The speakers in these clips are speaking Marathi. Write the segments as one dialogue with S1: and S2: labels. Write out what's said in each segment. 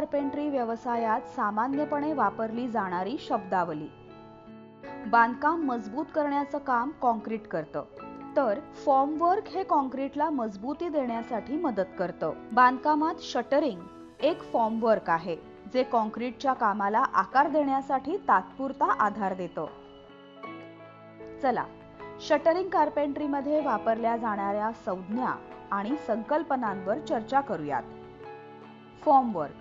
S1: कार्पेंट्री व्यवसायात सामान्यपणे वापरली जाणारी शब्दावली। बांधकाम मजबूत करण्याचं काम कॉन्क्रीट करतं, तर फॉर्मवर्क हे कॉन्क्रीटला मजबूती देण्यासाठी मदत करतं। बांधकामात शटरिंग एक फॉर्मवर्क आहे, जे कॉन्क्रीटच्या कामाला आकार देण्यासाठी तात्पुरता आधार देतं। चला, शटरिंग कार्पेंट्रीमध्ये वापरल्या जाणाऱ्या संज्ञा आणि संकल्पनांवर चर्चा करूयात। फॉर्मवर्क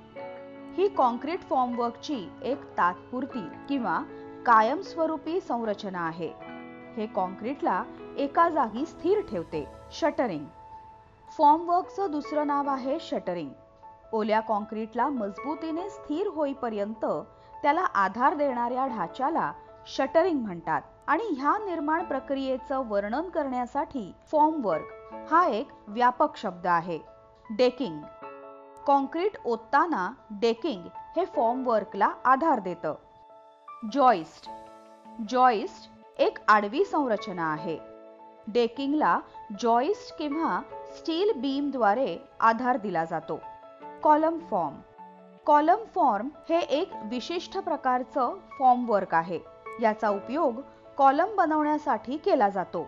S1: ही कॉन्क्रीट फॉर्मवर्कची एक तात्पुरती किंवा कायमस्वरूपी संरचना आहे। हे कॉन्क्रीटला एका जागी स्थिर ठेवते। शटरिंग फॉर्मवर्कचं दुसरं नाव आहे शटरिंग। ओल्या कॉन्क्रीटला मजबूतीने स्थिर होईपर्यंत त्याला आधार देणाऱ्या ढाच्याला शटरिंग म्हणतात आणि ह्या निर्माण प्रक्रियेचं वर्णन करण्यासाठी फॉर्मवर्क हा एक व्यापक शब्द आहे। डेकिंग कॉन्क्रीट ओतताना डेकिंग हे फॉर्मवर्कला आधार देतं। जॉइस्ट जॉइस्ट एक आडवी संरचना आहे। डेकिंगला जॉइस्ट किंवा स्टील बीमद्वारे आधार दिला जातो। कॉलम फॉर्म हे एक विशिष्ट प्रकारचं फॉर्मवर्क आहे। याचा उपयोग कॉलम बनवण्यासाठी केला जातो।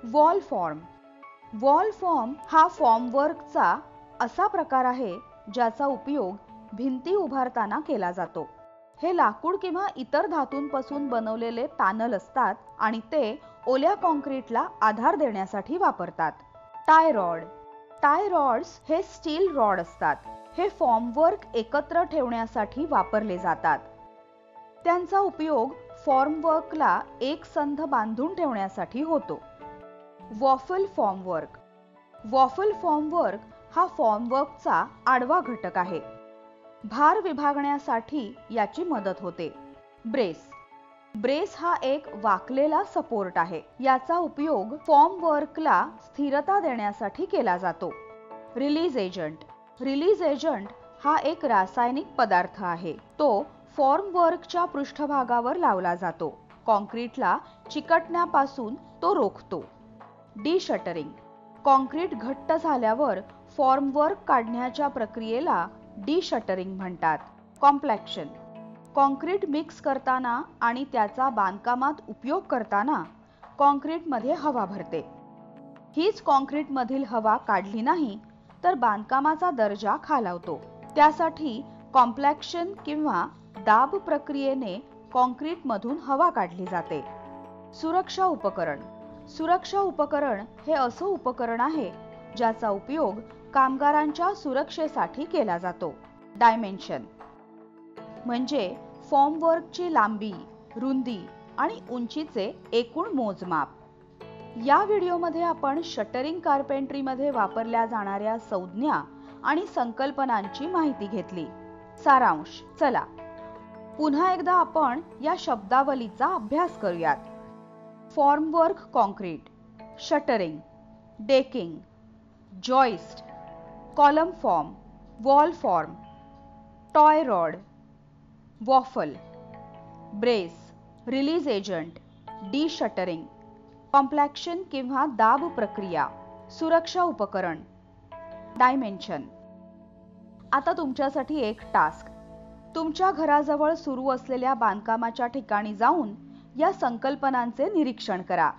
S1: वॉल फॉर्म हा फॉर्मवर्कचा असा प्रकार आहे ज्याचा उपयोग भिंती उभारताना केला जातो। हे लाकूड किंवा इतर धातूंपासून बनवलेले पॅनल असतात आणि ते ओल्या कॉन्क्रीटला आधार देण्यासाठी वापरतात। टाय रॉड्स हे स्टील रॉड असतात। हे फॉर्मवर्क एकत्र ठेवण्यासाठी वापरले जातात। त्यांचा उपयोग फॉर्मवर्कला एक संध बांधून ठेवण्यासाठी होतो। वॉफल फॉर्मवर्क हा फॉर्मवर्कचा आडवा घटक आहे। भार विभागण्यासाठी याची मदत होते। ब्रेस हा एक वाकलेला सपोर्ट आहे। याचा उपयोग फॉर्मवर्कला स्थिरता देण्यासाठी केला जातो। रिलीज एजंट हा एक रासायनिक पदार्थ आहे। तो फॉर्मवर्कच्या पृष्ठभागावर लावला जातो। कॉन्क्रीटला चिकटण्यापासून तो रोखतो। डिशटरिंग कॉन्क्रीट घट्ट झाल्यावर फॉर्मवर्क काढण्याच्या प्रक्रियेला डिशटरिंग म्हणतात। कॉम्पॅक्शन कॉन्क्रीट मिक्स करताना आणि त्याचा बांधकामात उपयोग करताना कॉन्क्रीटमध्ये हवा भरते। हीच कॉन्क्रीटमधील हवा काढली नाही तर बांधकामाचा दर्जा खालावतो। त्यासाठी कॉम्पॅक्शन किंवा दाब प्रक्रियेने कॉन्क्रीटमधून हवा काढली जाते। सुरक्षा उपकरण हे असं उपकरण आहे ज्याचा उपयोग कामगारांच्या सुरक्षेसाठी केला जातो। डायमेन्शन म्हणजे फॉर्मवर्कची लांबी, रुंदी आणि उंचीचे एकूण मोजमाप। या व्हिडिओमध्ये आपण शटरिंग कार्पेंट्रीमध्ये वापरल्या जाणाऱ्या संज्ञा आणि संकल्पनांची माहिती घेतली। सारांश चला, पुन्हा एकदा आपण या शब्दावलीचा अभ्यास करूयात। Formwork concrete, shuttering, decking, joist, column form, wall form, tie rod, waffle, brace, release agent, deshuttering, compaction किंवा दाब प्रक्रिया, सुरक्षा उपकरण, डायमेन्शन। आता तुमच्यासाठी एक टास्क। तुमच्या घराजवळ सुरू असलेल्या बांधकामाच्या ठिकाणी जाऊन या संकल्पनांचे निरीक्षण करा।